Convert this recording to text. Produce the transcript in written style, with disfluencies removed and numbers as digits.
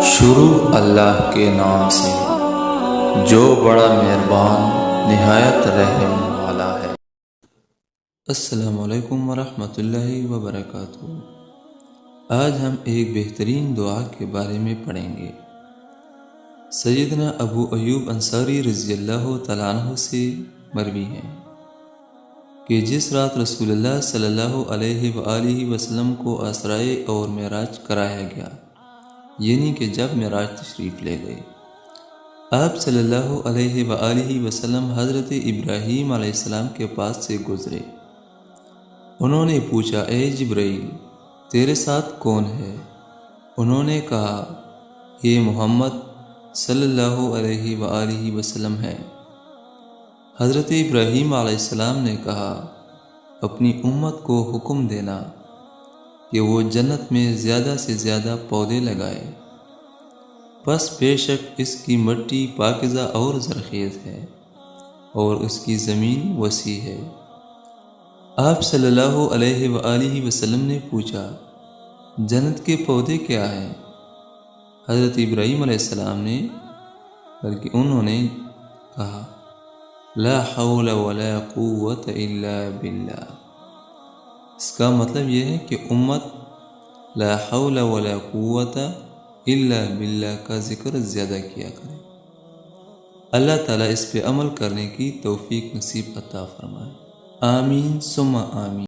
شروع اللہ کے نام سے جو بڑا مہربان نہایت رحم والا ہے۔ السلام علیکم ورحمۃ اللہ وبرکاتہ۔ آج ہم ایک بہترین دعا کے بارے میں پڑھیں گے۔ سیدنا ابو ایوب انصاری رضی اللہ تعالیٰ عنہ سے مروی ہے کہ جس رات رسول اللہ صلی اللہ علیہ وآلہ وسلم کو اسرائے اور معراج کرایا گیا، یعنی کہ جب معراج تشریف لے گئے، آپ صلی اللہ علیہ وآلہ وسلم حضرت ابراہیم علیہ السلام کے پاس سے گزرے۔ انہوں نے پوچھا، اے جبرائیل، تیرے ساتھ کون ہے؟ انہوں نے کہا، یہ محمد صلی اللہ علیہ وآلہ وسلم ہے۔ حضرت ابراہیم علیہ السلام نے کہا، اپنی امت کو حکم دینا کہ وہ جنت میں زیادہ سے زیادہ پودے لگائے، پس بے شک اس کی مٹی پاکیزہ اور زرخیز ہے اور اس کی زمین وسیع ہے۔ آپ صلی اللہ علیہ وآلہ وسلم نے پوچھا، جنت کے پودے کیا ہیں؟ حضرت ابراہیم علیہ السلام نے بلکہ انہوں نے کہا، لا حول ولا قوت الا باللہ۔ اس کا مطلب یہ ہے کہ امت لا حول ولا قوت الا باللہ کا ذکر زیادہ کیا کرے۔ اللہ تعالیٰ اس پہ عمل کرنے کی توفیق نصیب عطا فرمائے۔ آمین ثم آمین۔